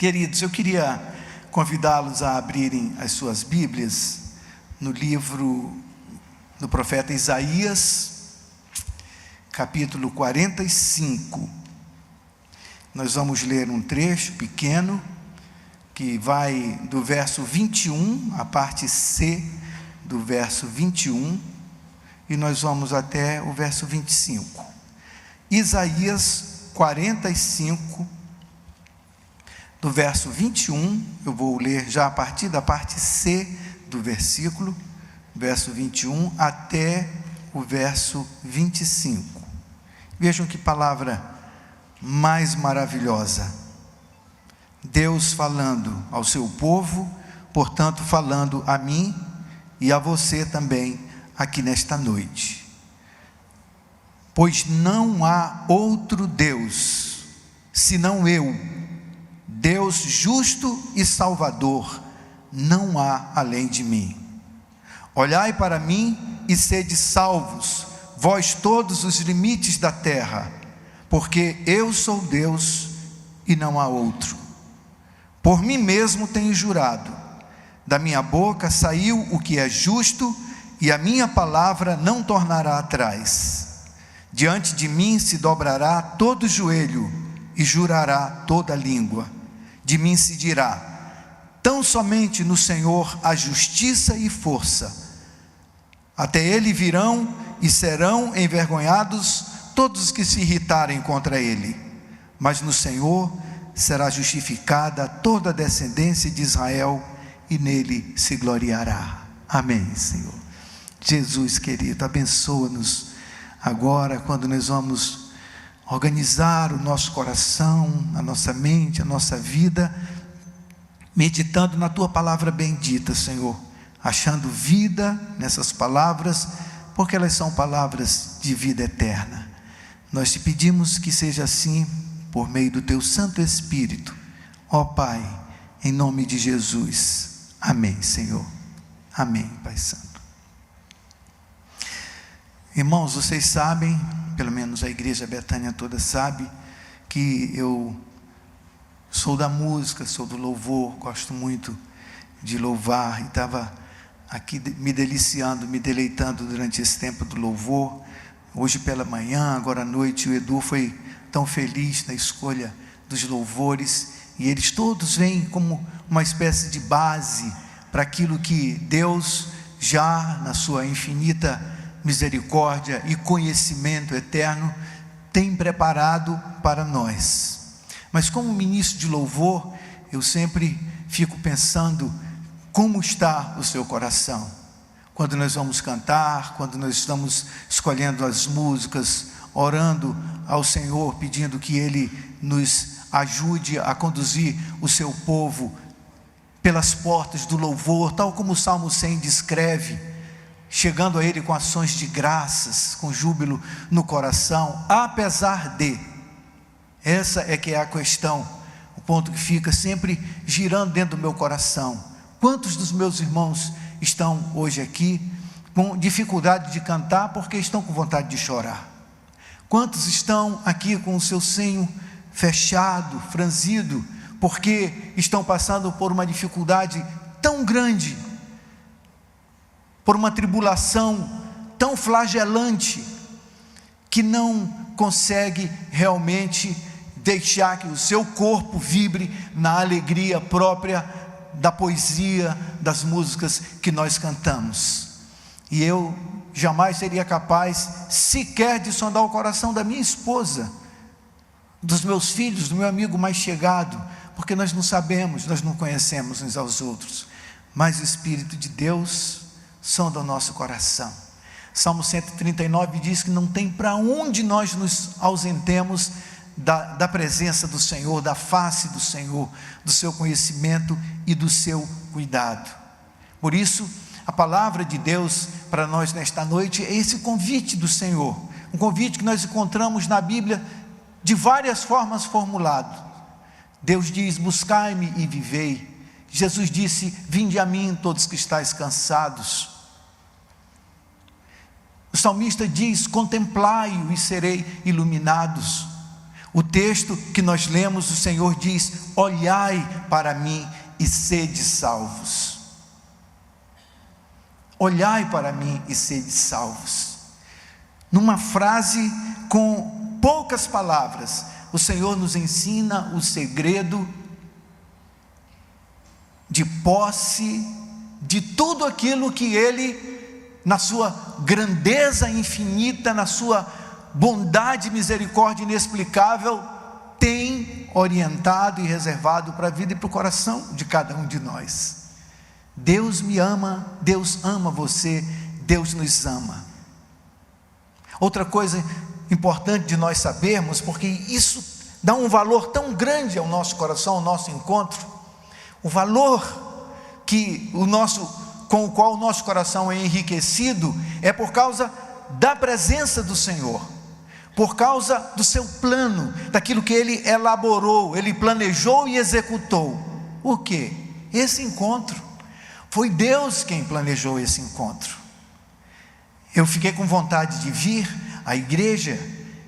Queridos, eu queria convidá-los a abrirem as suas Bíblias no livro do profeta Isaías, capítulo 45. Nós vamos ler um trecho pequeno, que vai do verso 21, a parte C do verso 21, e nós vamos até o verso 25. Isaías 45, do verso 21, eu vou ler já a partir da parte C do versículo, verso 21 até o verso 25. Vejam que palavra mais maravilhosa. Deus falando ao seu povo, portanto falando a mim e a você também aqui nesta noite. Pois não há outro Deus senão eu, Deus justo e salvador, não há além de mim. Olhai para mim e sede salvos, vós todos os limites da terra, porque eu sou Deus e não há outro. Por mim mesmo tenho jurado, da minha boca saiu o que é justo, e a minha palavra não tornará atrás. Diante de mim se dobrará todo joelho, e jurará toda língua. De mim se dirá: tão somente no Senhor há justiça e força. Até Ele virão e serão envergonhados todos os que se irritarem contra Ele. Mas no Senhor será justificada toda a descendência de Israel, e nele se gloriará. Amém, Senhor. Jesus querido, abençoa-nos agora, quando nós vamos organizar o nosso coração, a nossa mente, a nossa vida, meditando na Tua palavra bendita, Senhor, achando vida nessas palavras, porque elas são palavras de vida eterna. Nós te pedimos que seja assim, por meio do Teu Santo Espírito, ó Pai, em nome de Jesus. Amém, Senhor. Amém, Pai Santo. Irmãos, vocês sabem, pelo menos a igreja Betânia toda sabe, que eu sou da música, sou do louvor, gosto muito de louvar, e estava aqui me deliciando, me deleitando durante esse tempo do louvor. Hoje pela manhã, agora à noite, o Edu foi tão feliz na escolha dos louvores, e eles todos vêm como uma espécie de base para aquilo que Deus, já na sua infinita misericórdia e conhecimento eterno, tem preparado para nós. Mas como ministro de louvor, eu sempre fico pensando como está o seu coração. Quando nós vamos cantar, quando nós estamos escolhendo as músicas, orando ao Senhor, pedindo que Ele nos ajude a conduzir o seu povo pelas portas do louvor, tal como o Salmo 100 descreve, chegando a Ele com ações de graças, com júbilo no coração, apesar de. Essa é que é a questão, o ponto que fica sempre girando dentro do meu coração. Quantos dos meus irmãos estão hoje aqui com dificuldade de cantar porque estão com vontade de chorar? Quantos estão aqui com o seu senho fechado, franzido, porque estão passando por uma dificuldade tão grande, por uma tribulação tão flagelante, que não consegue realmente deixar que o seu corpo vibre na alegria própria da poesia, das músicas que nós cantamos? E eu jamais seria capaz sequer de sondar o coração da minha esposa, dos meus filhos, do meu amigo mais chegado, porque nós não sabemos, nós não conhecemos uns aos outros, mas o Espírito de Deus sonda o nosso coração. Salmo 139 diz que não tem para onde nós nos ausentemos da presença do Senhor, da face do Senhor, do seu conhecimento e do seu cuidado. Por isso, a palavra de Deus para nós nesta noite é esse convite do Senhor, um convite que nós encontramos na Bíblia de várias formas formulado. Deus diz: buscai-me e vivei. Jesus disse: vinde a mim todos que estáis cansados. O salmista diz: contemplai-o e serei iluminados. O texto que nós lemos, o Senhor diz: olhai para mim e sede salvos. Olhai para mim e sede salvos. Numa frase com poucas palavras, o Senhor nos ensina o segredo de posse de tudo aquilo que Ele, na sua grandeza infinita, na sua bondade e misericórdia inexplicável, tem orientado e reservado para a vida e para o coração de cada um de nós. Deus me ama, Deus ama você, Deus nos ama. Outra coisa importante de nós sabermos, porque isso dá um valor tão grande ao nosso coração, ao nosso encontro, o valor com o qual o nosso coração é enriquecido, é por causa da presença do Senhor, por causa do seu plano, daquilo que Ele elaborou, Ele planejou e executou. O quê? Esse encontro. Foi Deus quem planejou esse encontro. Eu fiquei com vontade de vir à igreja,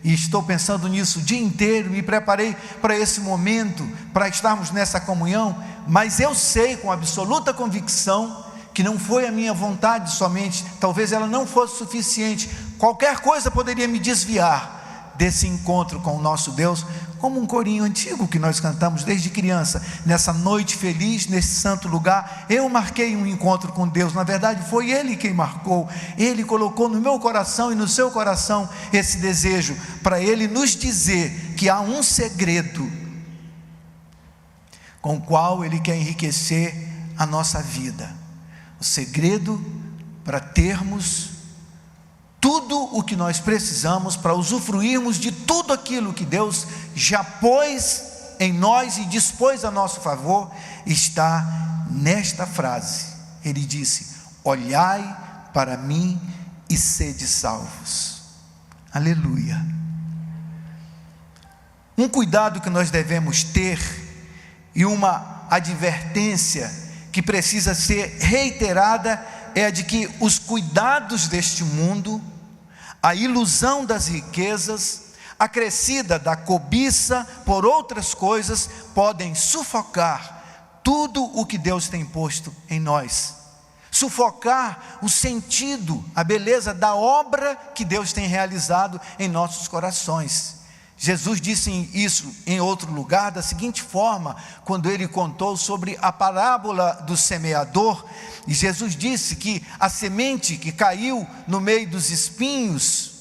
e estou pensando nisso o dia inteiro, me preparei para esse momento, para estarmos nessa comunhão, mas eu sei com absoluta convicção que não foi a minha vontade somente, talvez ela não fosse suficiente, qualquer coisa poderia me desviar desse encontro com o nosso Deus, como um corinho antigo que nós cantamos desde criança. Nessa noite feliz, nesse santo lugar, eu marquei um encontro com Deus. Na verdade foi Ele quem marcou. Ele colocou no meu coração e no seu coração esse desejo, para Ele nos dizer que há um segredo com o qual Ele quer enriquecer a nossa vida. O segredo para termos tudo o que nós precisamos para usufruirmos de tudo aquilo que Deus já pôs em nós e dispôs a nosso favor, está nesta frase. Ele disse: olhai para mim e sede salvos. Aleluia. Um cuidado que nós devemos ter, e uma advertência que precisa ser reiterada, é a de que os cuidados deste mundo, a ilusão das riquezas, acrescida da cobiça por outras coisas, podem sufocar tudo o que Deus tem posto em nós, sufocar o sentido, a beleza da obra que Deus tem realizado em nossos corações. Jesus disse isso em outro lugar da seguinte forma, quando Ele contou sobre a parábola do semeador. E Jesus disse que a semente que caiu no meio dos espinhos,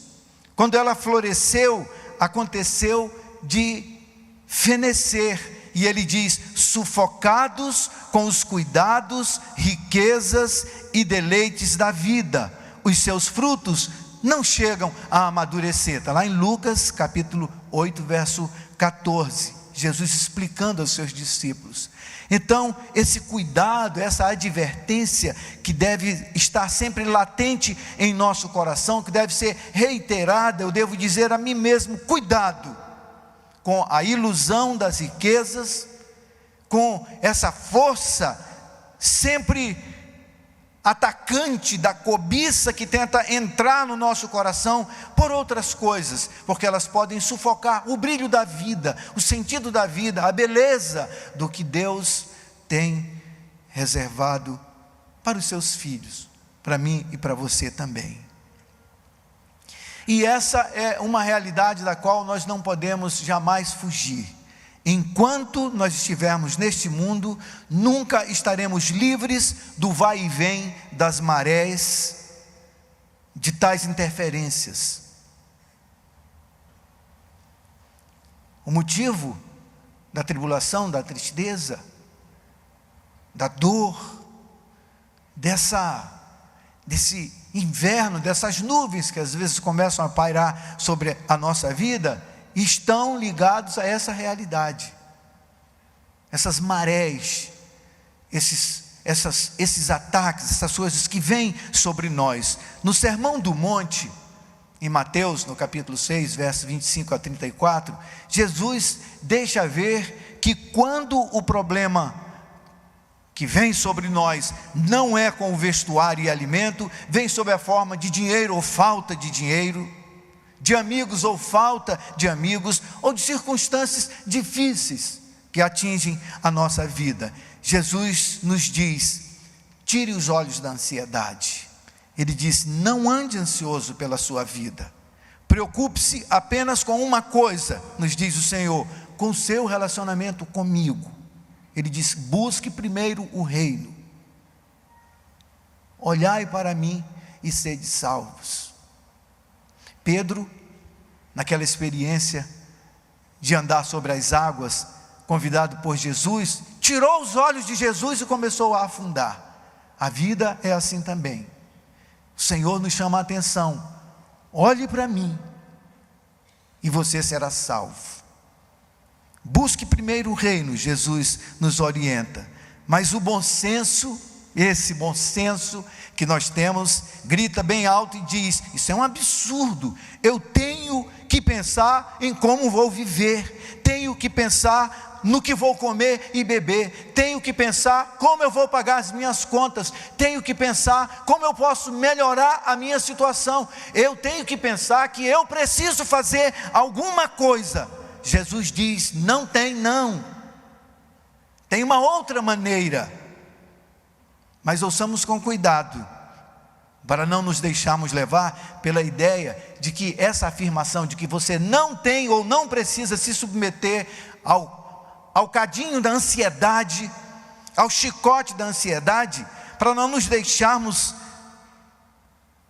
quando ela floresceu, aconteceu de fenecer. E Ele diz: sufocados com os cuidados, riquezas e deleites da vida, os seus frutos não chegam a amadurecer. Está lá em Lucas capítulo 8, verso 14, Jesus explicando aos seus discípulos. Então, esse cuidado, essa advertência que deve estar sempre latente em nosso coração, que deve ser reiterada, eu devo dizer a mim mesmo: cuidado com a ilusão das riquezas, com essa força sempre atacante da cobiça que tenta entrar no nosso coração por outras coisas, porque elas podem sufocar o brilho da vida, o sentido da vida, a beleza do que Deus tem reservado para os seus filhos, para mim e para você também. E essa é uma realidade da qual nós não podemos jamais fugir. Enquanto nós estivermos neste mundo, nunca estaremos livres do vai e vem das marés, de tais interferências. O motivo da tribulação, da tristeza, da dor, desse inverno, dessas nuvens que às vezes começam a pairar sobre a nossa vida, estão ligados a essa realidade. Essas marés, esses ataques, essas coisas que vêm sobre nós. No Sermão do Monte, em Mateus, no capítulo 6, versos 25 a 34, Jesus deixa ver que quando o problema que vem sobre nós não é com o vestuário e alimento, vem sob a forma de dinheiro ou falta de dinheiro, de amigos ou falta de amigos, ou de circunstâncias difíceis que atingem a nossa vida. Jesus nos diz: tire os olhos da ansiedade. Ele diz: não ande ansioso pela sua vida. Preocupe-se apenas com uma coisa, nos diz o Senhor, com o seu relacionamento comigo. Ele diz: busque primeiro o reino. Olhai para mim e sede salvos. Pedro, naquela experiência de andar sobre as águas, convidado por Jesus, tirou os olhos de Jesus e começou a afundar. A vida é assim também. O Senhor nos chama a atenção: olhe para mim e você será salvo. Busque primeiro o reino, Jesus nos orienta. Mas o bom senso, esse bom senso que nós temos, grita bem alto e diz: isso é um absurdo, eu tenho que pensar em como vou viver, tenho que pensar no que vou comer e beber, tenho que pensar como eu vou pagar as minhas contas, tenho que pensar como eu posso melhorar a minha situação, eu tenho que pensar que eu preciso fazer alguma coisa. Jesus diz: não tem não, tem uma outra maneira. Mas ouçamos com cuidado, para não nos deixarmos levar pela ideia de que essa afirmação de que você não tem ou não precisa se submeter ao cadinho da ansiedade, ao chicote da ansiedade, para não nos deixarmos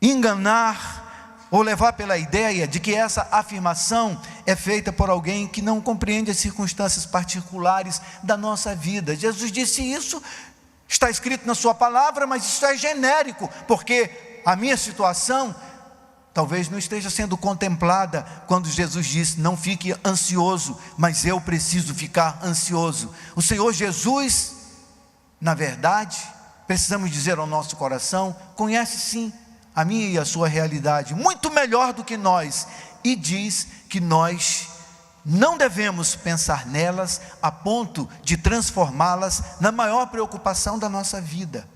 enganar ou levar pela ideia de que essa afirmação é feita por alguém que não compreende as circunstâncias particulares da nossa vida. Jesus disse isso, está escrito na sua palavra, mas isso é genérico, porque a minha situação talvez não esteja sendo contemplada quando Jesus diz: não fique ansioso, mas eu preciso ficar ansioso. O Senhor Jesus, na verdade, precisamos dizer ao nosso coração, conhece sim a minha e a sua realidade, muito melhor do que nós, e diz que nós não devemos pensar nelas a ponto de transformá-las na maior preocupação da nossa vida.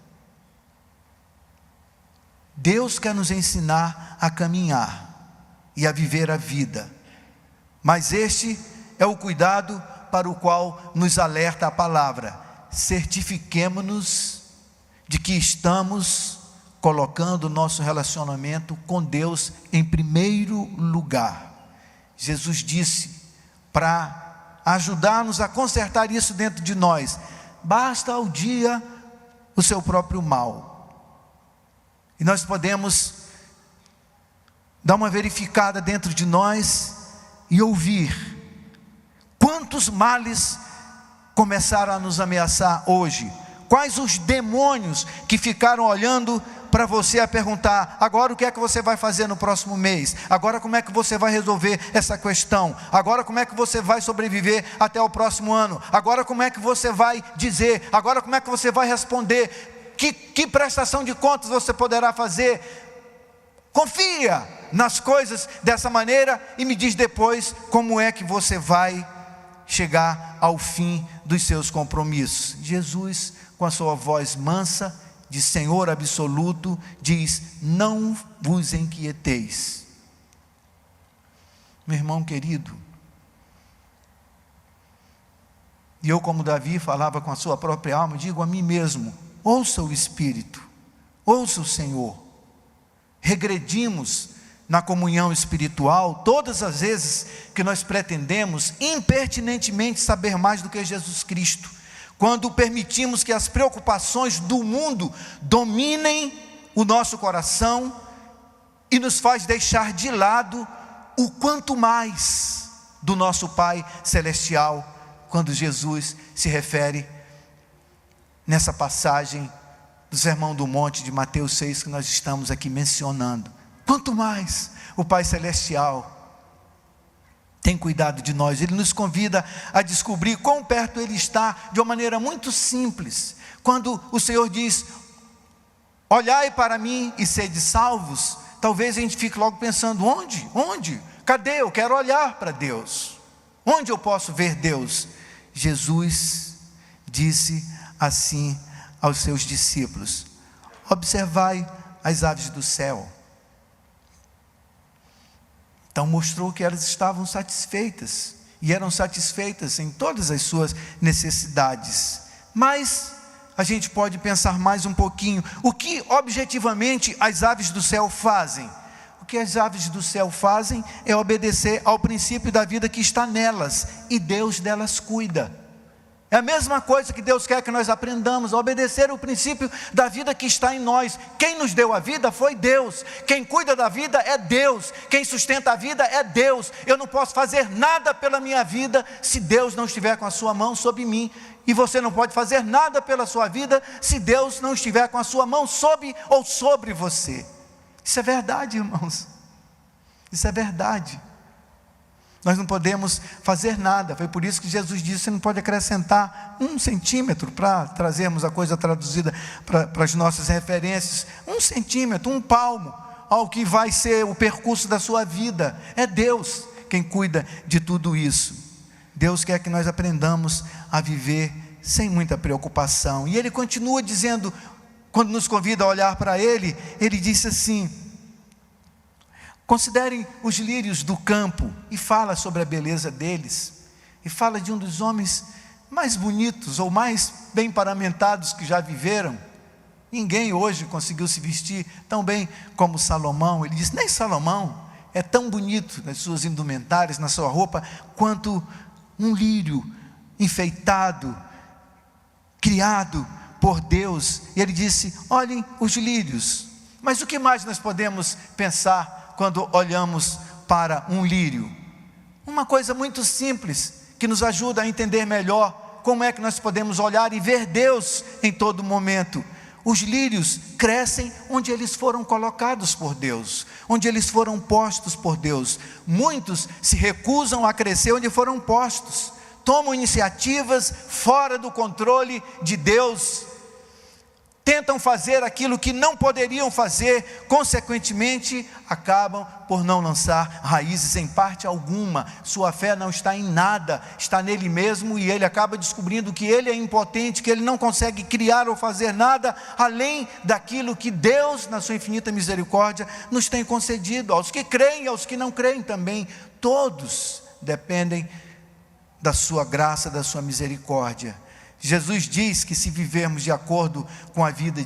Deus quer nos ensinar a caminhar e a viver a vida, mas este é o cuidado para o qual nos alerta a palavra: certifiquemo-nos de que estamos colocando o nosso relacionamento com Deus em primeiro lugar. Jesus disse, para ajudar-nos a consertar isso dentro de nós: basta ao dia o seu próprio mal. E nós podemos dar uma verificada dentro de nós e ouvir quantos males começaram a nos ameaçar hoje, quais os demônios que ficaram olhando para você a perguntar: agora o que é que você vai fazer no próximo mês? Agora como é que você vai resolver essa questão? Agora como é que você vai sobreviver até o próximo ano? Agora como é que você vai dizer? Agora como é que você vai responder? Que prestação de contas você poderá fazer? Confia nas coisas dessa maneira e me diz depois como é que você vai chegar ao fim dos seus compromissos. Jesus, com a sua voz mansa, de Senhor absoluto, diz: não vos inquieteis. Meu irmão querido, e eu, como Davi falava com a sua própria alma, digo a mim mesmo: ouça o Espírito, ouça o Senhor. Regredimos na comunhão espiritual todas as vezes que nós pretendemos impertinentemente saber mais do que Jesus Cristo, quando permitimos que as preocupações do mundo dominem o nosso coração e nos faz deixar de lado o quanto mais do nosso Pai Celestial, quando Jesus se refere nessa passagem do Sermão do Monte de Mateus 6 que nós estamos aqui mencionando. Quanto mais o Pai Celestial tem cuidado de nós. Ele nos convida a descobrir quão perto Ele está, de uma maneira muito simples. Quando o Senhor diz: olhai para mim e sede salvos, talvez a gente fique logo pensando: onde? Cadê? Eu quero olhar para Deus. Onde eu posso ver Deus? Jesus disse assim aos seus discípulos: observai as aves do céu. Então mostrou que elas estavam satisfeitas, e eram satisfeitas em todas as suas necessidades. Mas a gente pode pensar mais um pouquinho, o que objetivamente as aves do céu fazem? O que as aves do céu fazem é obedecer ao princípio da vida que está nelas, e Deus delas cuida. É a mesma coisa que Deus quer que nós aprendamos, a obedecer o princípio da vida que está em nós. Quem nos deu a vida foi Deus, quem cuida da vida é Deus, quem sustenta a vida é Deus. Eu não posso fazer nada pela minha vida se Deus não estiver com a sua mão sobre mim, e você não pode fazer nada pela sua vida se Deus não estiver com a sua mão sob ou sobre você. Isso é verdade, irmãos, isso é verdade. Nós não podemos fazer nada. Foi por isso que Jesus disse: você não pode acrescentar 1 centímetro, para trazermos a coisa traduzida para as nossas referências, 1 centímetro, 1 palmo, ao que vai ser o percurso da sua vida. É Deus quem cuida de tudo isso. Deus quer que nós aprendamos a viver sem muita preocupação. E Ele continua dizendo, quando nos convida a olhar para Ele, Ele disse assim: considerem os lírios do campo, e fala sobre a beleza deles, e fala de um dos homens mais bonitos, ou mais bem paramentados que já viveram. Ninguém hoje conseguiu se vestir tão bem como Salomão. Ele diz: nem Salomão é tão bonito nas suas indumentárias, na sua roupa, quanto um lírio enfeitado, criado por Deus. E ele disse: olhem os lírios. Mas o que mais nós podemos pensar quando olhamos para um lírio? Uma coisa muito simples, que nos ajuda a entender melhor como é que nós podemos olhar e ver Deus em todo momento. Os lírios crescem onde eles foram colocados por Deus, onde eles foram postos por Deus. Muitos se recusam a crescer onde foram postos, tomam iniciativas fora do controle de Deus, tentam fazer aquilo que não poderiam fazer, consequentemente acabam por não lançar raízes em parte alguma. Sua fé não está em nada, está nele mesmo, e ele acaba descobrindo que ele é impotente, que ele não consegue criar ou fazer nada além daquilo que Deus, na sua infinita misericórdia, nos tem concedido. Aos que creem e aos que não creem também, todos dependem da sua graça, da sua misericórdia. Jesus diz que se vivermos de acordo com a vida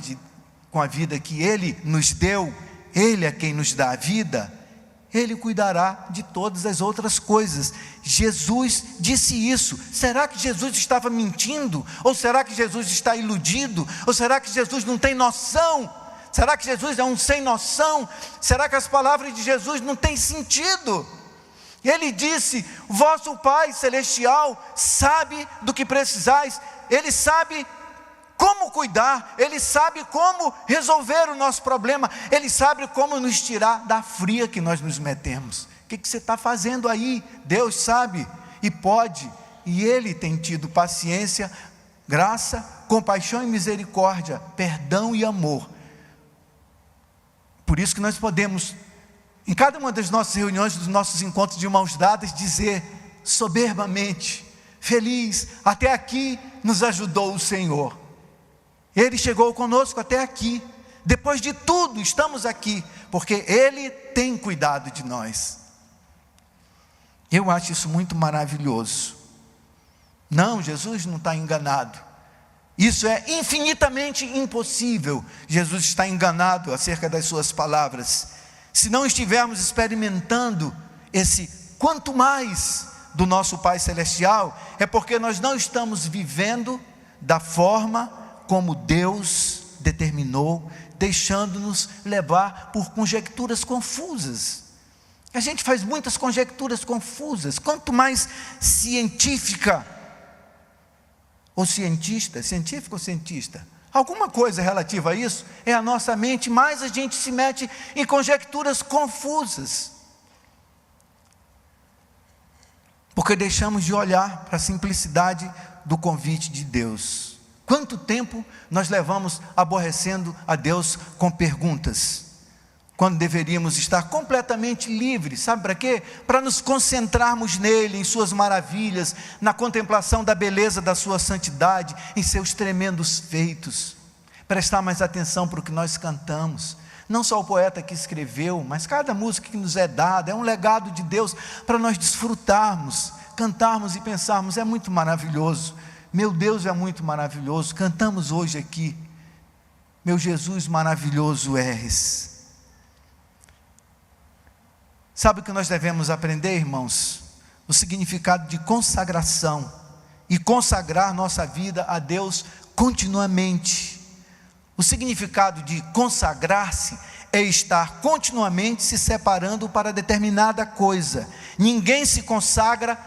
que Ele nos deu, Ele é quem nos dá a vida, Ele cuidará de todas as outras coisas. Jesus disse isso. Será que Jesus estava mentindo? Ou será que Jesus está iludido? Ou será que Jesus não tem noção? Será que Jesus é um sem noção? Será que as palavras de Jesus não têm sentido? Ele disse: vosso Pai Celestial sabe do que precisais. Ele sabe como cuidar, Ele sabe como resolver o nosso problema, Ele sabe como nos tirar da fria que nós nos metemos. O que você está fazendo aí? Deus sabe e pode, e Ele tem tido paciência, graça, compaixão e misericórdia, perdão e amor. Por isso que nós podemos, em cada uma das nossas reuniões, dos nossos encontros de mãos dadas, dizer soberbamente: feliz, até aqui nos ajudou o Senhor. Ele chegou conosco até aqui. Depois de tudo, estamos aqui, porque Ele tem cuidado de nós. Eu acho isso muito maravilhoso. Não, Jesus não está enganado. Isso é infinitamente impossível. Jesus está enganado acerca das suas palavras. Se não estivermos experimentando esse quanto mais do nosso Pai Celestial, é porque nós não estamos vivendo da forma como Deus determinou, deixando-nos levar por conjecturas confusas. A gente faz muitas conjecturas confusas. Quanto mais científica ou cientista, científico ou cientista, alguma coisa relativa a isso, é a nossa mente, mais a gente se mete em conjecturas confusas, porque deixamos de olhar para a simplicidade do convite de Deus. Quanto tempo nós levamos aborrecendo a Deus com perguntas, quando deveríamos estar completamente livres? Sabe para quê? Para nos concentrarmos nele, em suas maravilhas, na contemplação da beleza da sua santidade, em seus tremendos feitos, prestar mais atenção para o que nós cantamos, Não só o poeta que escreveu, mas cada música que nos é dada é um legado de Deus para nós desfrutarmos, cantarmos e pensarmos. É muito maravilhoso. Meu Deus é muito maravilhoso. Cantamos hoje aqui: meu Jesus maravilhoso és. Sabe o que nós devemos aprender, irmãos? O significado de consagração, e consagrar nossa vida a Deus continuamente. O significado de consagrar-se é estar continuamente se separando para determinada coisa. Ninguém se consagra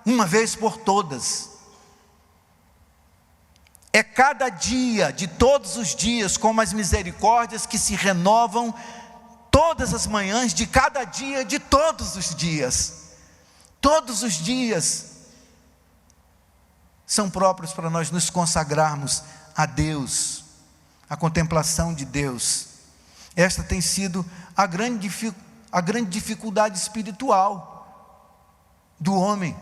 uma vez por todas. É cada dia, de todos os dias, como as misericórdias que se renovam todas as manhãs, de cada dia, de todos os dias. Todos os dias são próprios para nós nos consagrarmos a Deus, a contemplação de Deus. Esta tem sido a grande dificuldade espiritual do homem,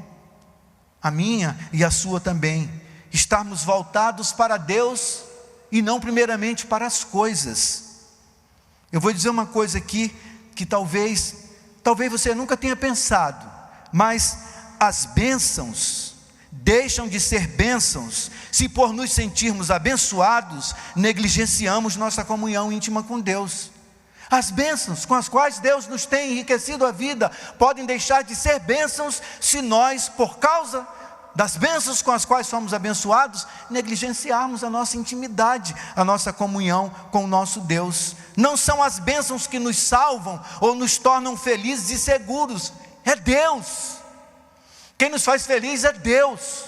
a minha e a sua também. Estarmos voltados para Deus e não primeiramente para as coisas. Eu vou dizer uma coisa aqui que talvez você nunca tenha pensado, mas as bênçãos deixam de ser bênçãos se, por nos sentirmos abençoados, negligenciamos nossa comunhão íntima com Deus. As bênçãos com as quais Deus nos tem enriquecido a vida podem deixar de ser bênçãos se nós, por causa das bênçãos com as quais somos abençoados, negligenciarmos a nossa intimidade, a nossa comunhão com o nosso Deus. Não são as bênçãos que nos salvam ou nos tornam felizes e seguros, é Deus. Quem nos faz feliz é Deus.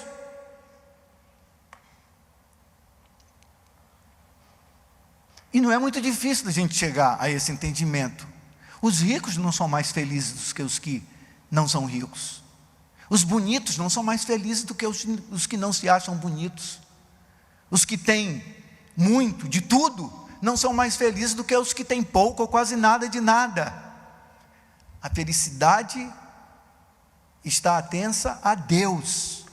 E não é muito difícil a gente chegar a esse entendimento. Os ricos não são mais felizes do que os que não são ricos. Os bonitos não são mais felizes do que os que não se acham bonitos. Os que têm muito de tudo não são mais felizes do que os que têm pouco ou quase nada de nada. A felicidade está atensa a Deus,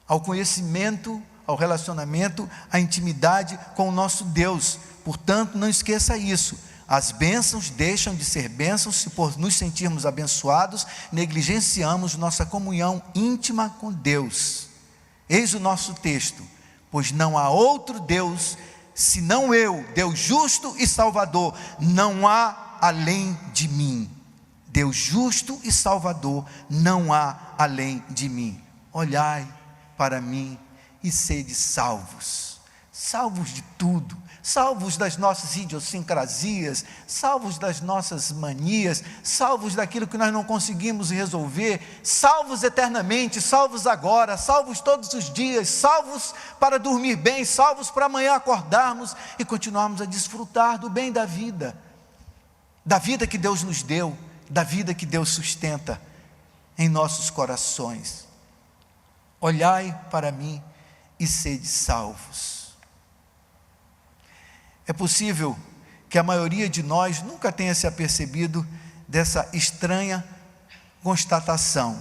ao conhecimento, ao relacionamento, à intimidade com o nosso Deus. Portanto, não esqueça isso: as bênçãos deixam de ser bênçãos se, por nos sentirmos abençoados, negligenciamos nossa comunhão íntima com Deus. Eis o nosso texto: pois não há outro Deus senão eu, Deus justo e Salvador, não há além de mim. Deus justo e Salvador, não há além de mim. Olhai para mim e sede salvos. Salvos de tudo. Salvos das nossas idiosincrasias, salvos das nossas manias, salvos daquilo que nós não conseguimos resolver, salvos eternamente, salvos agora, salvos todos os dias, salvos para dormir bem, salvos para amanhã acordarmos e continuarmos a desfrutar do bem da vida que Deus nos deu, da vida que Deus sustenta em nossos corações. Olhai para mim e sede salvos. É possível que a maioria de nós nunca tenha se apercebido dessa estranha constatação,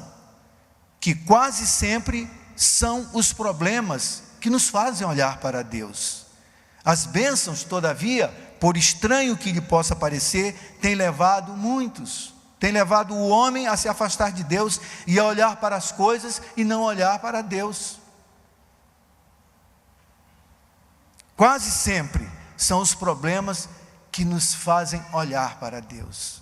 que quase sempre são os problemas que nos fazem olhar para Deus. As bênçãos, todavia, por estranho que lhe possa parecer, têm levado o homem a se afastar de Deus e a olhar para as coisas e não olhar para Deus. Quase sempre são os problemas que nos fazem olhar para Deus.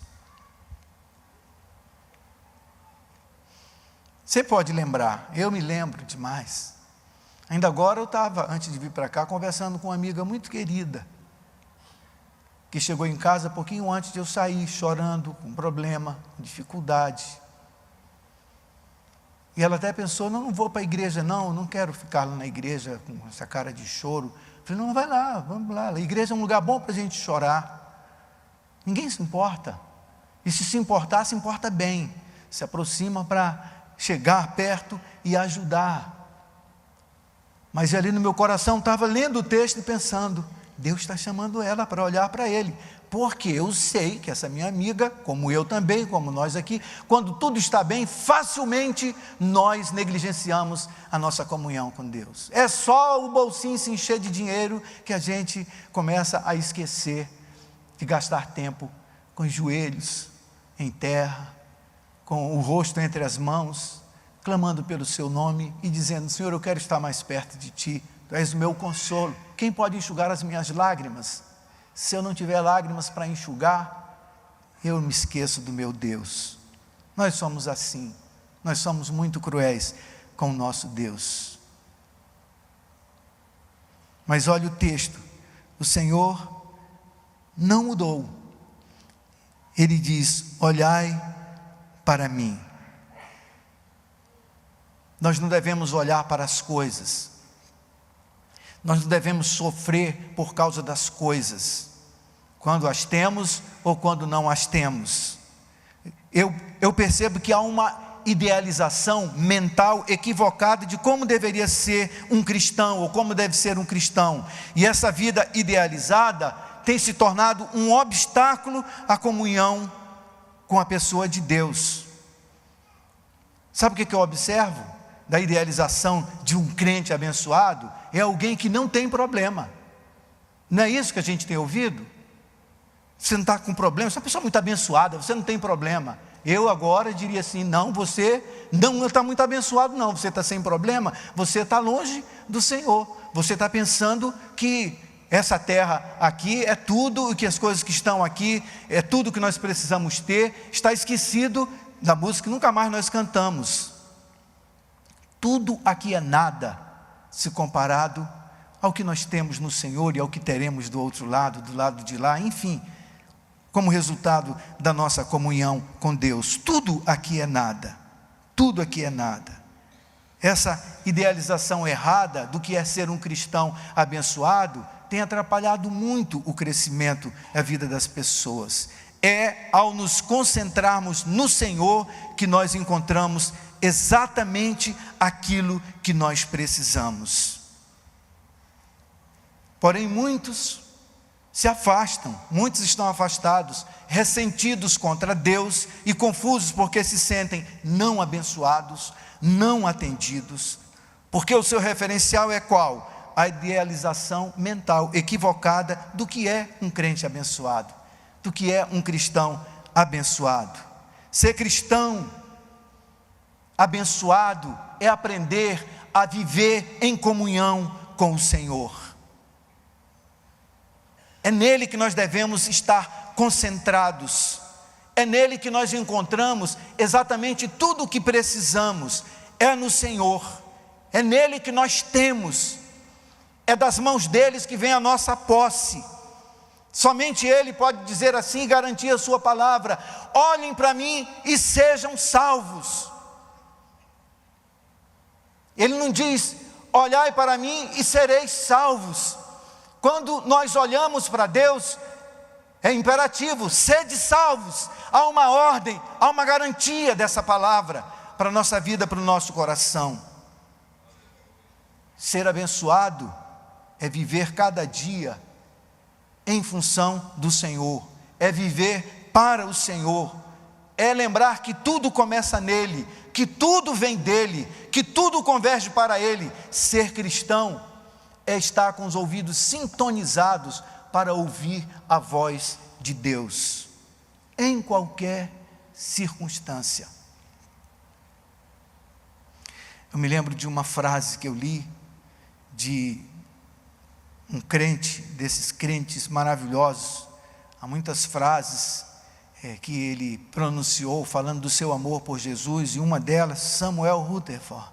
Você pode lembrar, eu me lembro demais. Ainda agora eu estava, antes de vir para cá, conversando com uma amiga muito querida, que chegou em casa pouquinho antes de eu sair, chorando, com problema, com dificuldade. E ela até pensou: não vou para a igreja não quero ficar lá na igreja com essa cara de choro. Eu falei: não, vai lá, vamos lá, a igreja é um lugar bom para a gente chorar. Ninguém se importa, e se importar, se importa bem, se aproxima para chegar perto e ajudar. Mas ali no meu coração estava lendo o texto e pensando: Deus está chamando ela para olhar para Ele, porque eu sei que essa minha amiga, como eu também, como nós aqui, quando tudo está bem, facilmente nós negligenciamos a nossa comunhão com Deus. É só o bolsinho se encher de dinheiro que a gente começa a esquecer de gastar tempo com os joelhos em terra, com o rosto entre as mãos, clamando pelo seu nome e dizendo: Senhor, eu quero estar mais perto de Ti, Tu és o meu consolo. Quem pode enxugar as minhas lágrimas? Se eu não tiver lágrimas para enxugar, eu me esqueço do meu Deus. Nós somos assim, nós somos muito cruéis com o nosso Deus. Mas olha o texto, o Senhor não mudou. Ele diz: olhai para mim. Nós não devemos olhar para as coisas, nós não devemos sofrer por causa das coisas, quando as temos ou quando não as temos. Eu percebo que há uma idealização mental equivocada de como deveria ser um cristão, ou como deve ser um cristão, e essa vida idealizada tem se tornado um obstáculo à comunhão com a pessoa de Deus. Sabe o que eu observo da idealização de um crente abençoado? É alguém que não tem problema. Não é isso que a gente tem ouvido? Você não está com problema, você é uma pessoa muito abençoada, você não tem problema. Eu agora diria assim: não, você não está muito abençoado não, você está sem problema, você está longe do Senhor, você está pensando que essa terra aqui é tudo, e que as coisas que estão aqui é tudo que nós precisamos ter, está esquecido da música que nunca mais nós cantamos. Tudo aqui é nada, se comparado ao que nós temos no Senhor e ao que teremos do outro lado, do lado de lá, enfim, como resultado da nossa comunhão com Deus. Tudo aqui é nada, tudo aqui é nada. Essa idealização errada do que é ser um cristão abençoado tem atrapalhado muito o crescimento da vida das pessoas. É ao nos concentrarmos no Senhor que nós encontramos exatamente aquilo que nós precisamos. Porém, muitos se afastam, muitos estão afastados, ressentidos contra Deus e confusos porque se sentem não abençoados, não atendidos, porque o seu referencial é qual? A idealização mental equivocada do que é um crente abençoado, do que é um cristão abençoado. Ser cristão abençoado é aprender a viver em comunhão com o Senhor. É nele que nós devemos estar concentrados, é nele que nós encontramos exatamente tudo o que precisamos, é no Senhor, é nele que nós temos, é das mãos deles que vem a nossa posse. Somente Ele pode dizer assim e garantir a sua palavra: olhem para mim e sejam salvos. Ele não diz: olhai para mim e sereis salvos. Quando nós olhamos para Deus, é imperativo: sede salvos. Há uma ordem, há uma garantia dessa palavra para a nossa vida, para o nosso coração. Ser abençoado é viver cada dia em função do Senhor, é viver para o Senhor, é lembrar que tudo começa nele, que tudo vem dele, que tudo converge para ele. Ser cristão é estar com os ouvidos sintonizados para ouvir a voz de Deus, em qualquer circunstância. Eu me lembro de uma frase que eu li, de um crente, desses crentes maravilhosos. Há muitas frases que ele pronunciou falando do seu amor por Jesus, e uma delas, Samuel Rutherford,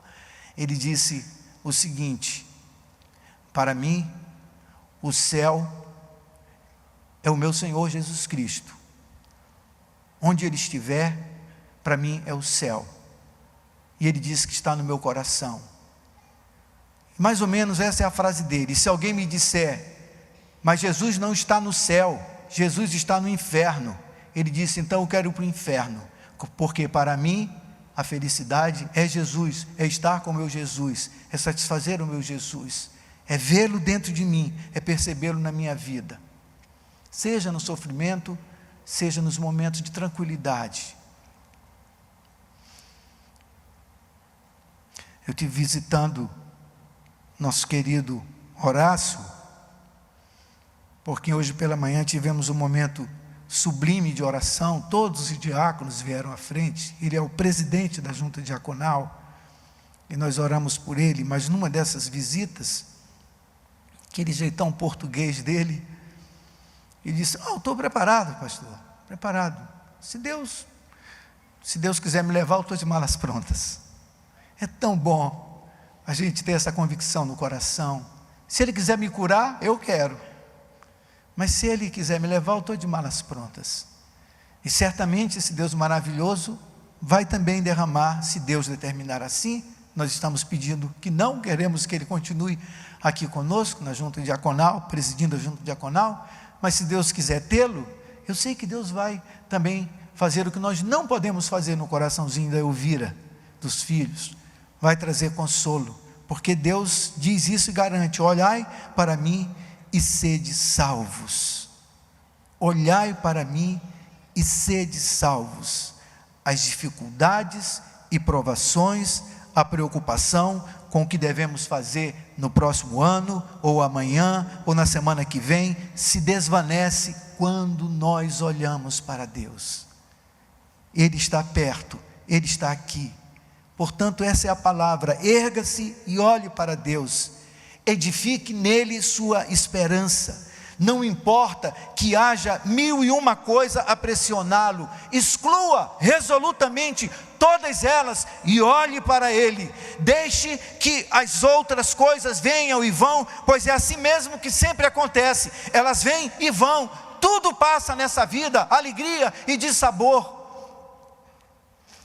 ele disse o seguinte: para mim, o céu é o meu Senhor Jesus Cristo. Onde Ele estiver, para mim é o céu. E Ele diz que está no meu coração. Mais ou menos essa é a frase dele. E se alguém me disser: mas Jesus não está no céu, Jesus está no inferno, ele disse: então eu quero ir para o inferno, porque para mim a felicidade é Jesus, é estar com o meu Jesus, é satisfazer o meu Jesus, é vê-lo dentro de mim, é percebê-lo na minha vida, seja no sofrimento, seja nos momentos de tranquilidade. Eu estive visitando nosso querido Horácio, porque hoje pela manhã tivemos um momento sublime de oração, todos os diáconos vieram à frente, ele é o presidente da junta diaconal, e nós oramos por ele, mas numa dessas visitas, aquele jeitão português dele, ele disse: estou preparado, pastor, preparado, se Deus quiser me levar, eu estou de malas prontas. É tão bom a gente ter essa convicção no coração. Se Ele quiser me curar, eu quero, mas se Ele quiser me levar, eu estou de malas prontas. E certamente esse Deus maravilhoso vai também derramar, se Deus determinar assim. Nós estamos pedindo que não queremos que Ele continue aqui conosco, na junta diaconal, presidindo a junta diaconal, mas se Deus quiser tê-lo, eu sei que Deus vai também fazer o que nós não podemos fazer no coraçãozinho da Elvira, dos filhos, vai trazer consolo, porque Deus diz isso e garante: olhai para mim e sede salvos, olhai para mim e sede salvos. As dificuldades e provações, a preocupação com o que devemos fazer no próximo ano, ou amanhã, ou na semana que vem, se desvanece quando nós olhamos para Deus. Ele está perto, Ele está aqui. Portanto, essa é a palavra: erga-se e olhe para Deus, edifique nele sua esperança. Não importa que haja 1001 coisa a pressioná-lo, exclua resolutamente todas elas e olhe para Ele. Deixe que as outras coisas venham e vão, pois é assim mesmo que sempre acontece, elas vêm e vão, tudo passa nessa vida, alegria e dissabor.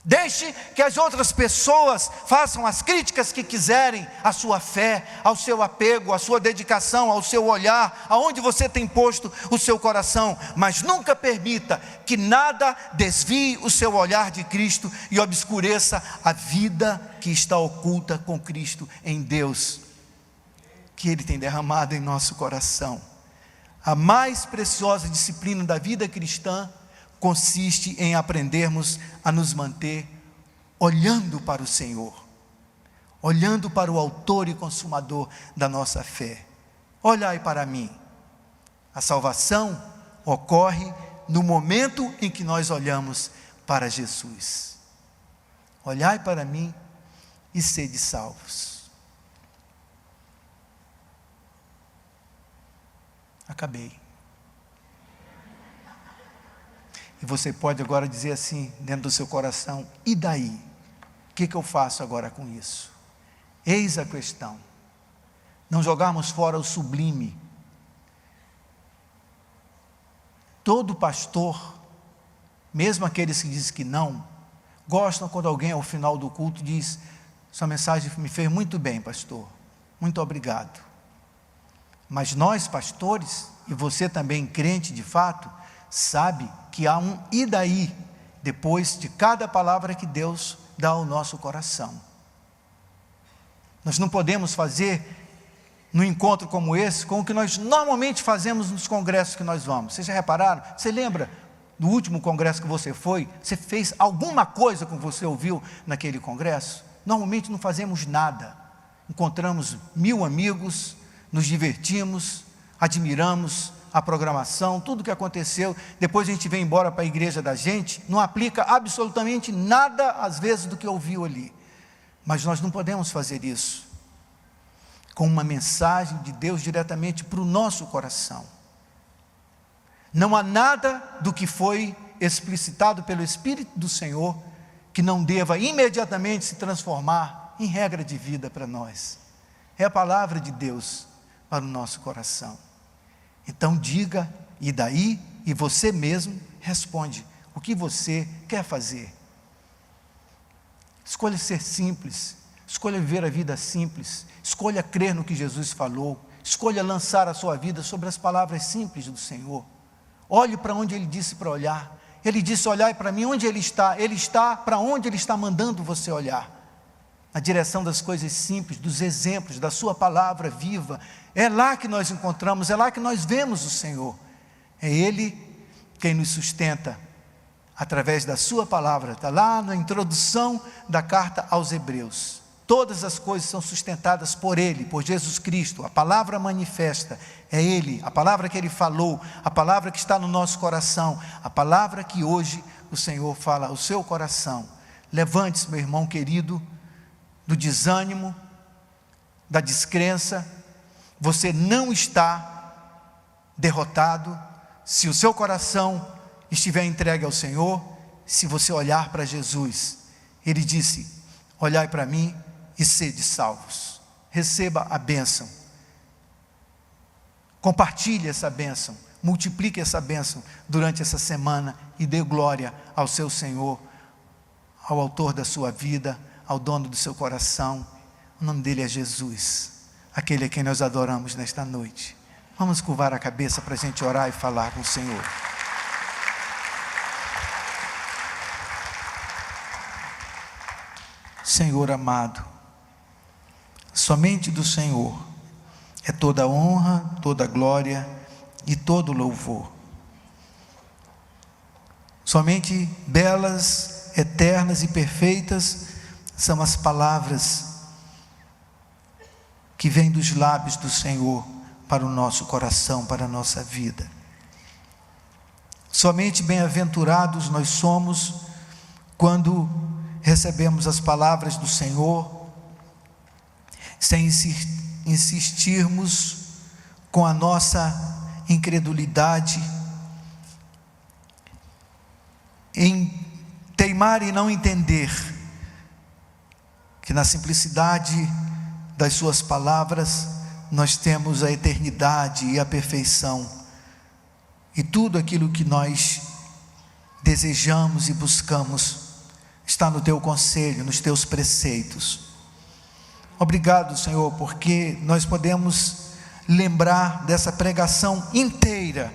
Deixe que as outras pessoas façam as críticas que quiserem à sua fé, ao seu apego, à sua dedicação, ao seu olhar, aonde você tem posto o seu coração, mas nunca permita que nada desvie o seu olhar de Cristo e obscureça a vida que está oculta com Cristo em Deus, que Ele tem derramado em nosso coração. A mais preciosa disciplina da vida cristã consiste em aprendermos a nos manter olhando para o Senhor, olhando para o autor e consumador da nossa fé. Olhai para mim. A salvação ocorre no momento em que nós olhamos para Jesus. Olhai para mim e sede salvos. Acabei. E você pode agora dizer assim, dentro do seu coração: e daí? O que eu faço agora com isso? Eis a questão. Não jogarmos fora o sublime. Todo pastor, mesmo aqueles que dizem que não, gostam quando alguém ao final do culto diz: sua mensagem me fez muito bem, pastor, muito obrigado. Mas nós pastores, e você também crente de fato, sabe que há um e daí, depois de cada palavra que Deus dá ao nosso coração. Nós não podemos fazer, num encontro como esse, com o que nós normalmente fazemos nos congressos que nós vamos. Vocês já repararam? Você lembra do último congresso que você foi? Você fez alguma coisa que você ouviu naquele congresso? Normalmente não fazemos nada. Encontramos 1000 amigos, nos divertimos, admiramos a programação, tudo que aconteceu, depois a gente vem embora para a igreja da gente, não aplica absolutamente nada às vezes do que ouviu ali, mas nós não podemos fazer isso, com uma mensagem de Deus diretamente para o nosso coração. Não há nada do que foi explicitado pelo Espírito do Senhor, que não deva imediatamente se transformar em regra de vida para nós. É a palavra de Deus para o nosso coração. Então diga, e daí? E você mesmo responde o que você quer fazer. Escolha ser simples, escolha viver a vida simples, escolha crer no que Jesus falou, escolha lançar a sua vida sobre as palavras simples do Senhor. Olhe para onde Ele disse para olhar. Ele disse: olhai para mim. Onde Ele está para onde Ele está mandando você olhar, na direção das coisas simples, dos exemplos, da sua palavra viva. É lá que nós encontramos, é lá que nós vemos o Senhor. É Ele quem nos sustenta, através da sua palavra. Está lá na introdução da carta aos Hebreus. Todas as coisas são sustentadas por Ele, por Jesus Cristo. A palavra manifesta, é Ele, a palavra que Ele falou, a palavra que está no nosso coração, a palavra que hoje o Senhor fala ao seu coração. Levante-se, meu irmão querido, do desânimo, da descrença. Você não está derrotado se o seu coração estiver entregue ao Senhor, se você olhar para Jesus. Ele disse: olhai para mim e sede salvos. Receba a bênção, compartilhe essa bênção, multiplique essa bênção durante essa semana e dê glória ao seu Senhor, ao autor da sua vida, ao dono do seu coração. O nome dele é Jesus, aquele a quem nós adoramos nesta noite. Vamos curvar a cabeça para a gente orar e falar com o Senhor. Senhor amado, somente do Senhor é toda a honra, toda a glória e todo o louvor. Somente belas, eternas e perfeitas são as palavras que vêm dos lábios do Senhor para o nosso coração, para a nossa vida. Somente bem-aventurados nós somos quando recebemos as palavras do Senhor, sem insistirmos com a nossa incredulidade, em teimar e não entender que na simplicidade das suas palavras nós temos a eternidade e a perfeição, e tudo aquilo que nós desejamos e buscamos está no teu conselho, nos teus preceitos. Obrigado, Senhor, porque nós podemos lembrar dessa pregação inteira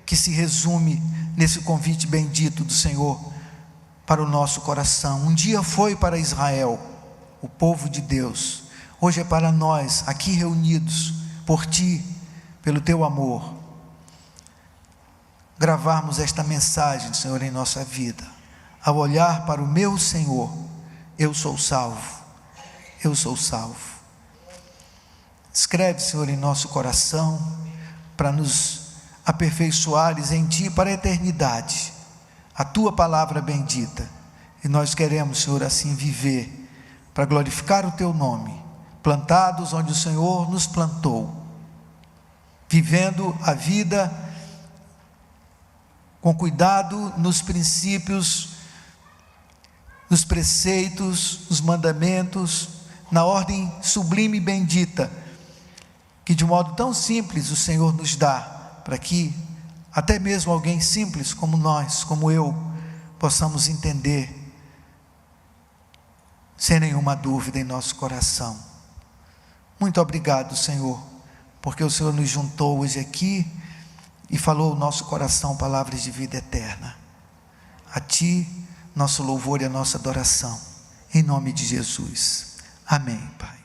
que se resume nesse convite bendito do Senhor para o nosso coração. Um dia foi para Israel, o povo de Deus. Hoje é para nós, aqui reunidos por Ti, pelo Teu amor, gravarmos esta mensagem, Senhor, em nossa vida. Ao olhar para o meu Senhor, eu sou salvo, eu sou salvo. Escreve, Senhor, em nosso coração, para nos aperfeiçoares em Ti para a eternidade, a Tua palavra bendita, e nós queremos, Senhor, assim viver, para glorificar o Teu nome, plantados onde o Senhor nos plantou, vivendo a vida com cuidado nos princípios, nos preceitos, nos mandamentos, na ordem sublime e bendita, que de modo tão simples o Senhor nos dá, para que até mesmo alguém simples como nós, como eu, possamos entender, sem nenhuma dúvida em nosso coração. Muito obrigado, Senhor, porque o Senhor nos juntou hoje aqui e falou ao nosso coração palavras de vida eterna. A Ti nosso louvor e a nossa adoração, em nome de Jesus. Amém, Pai.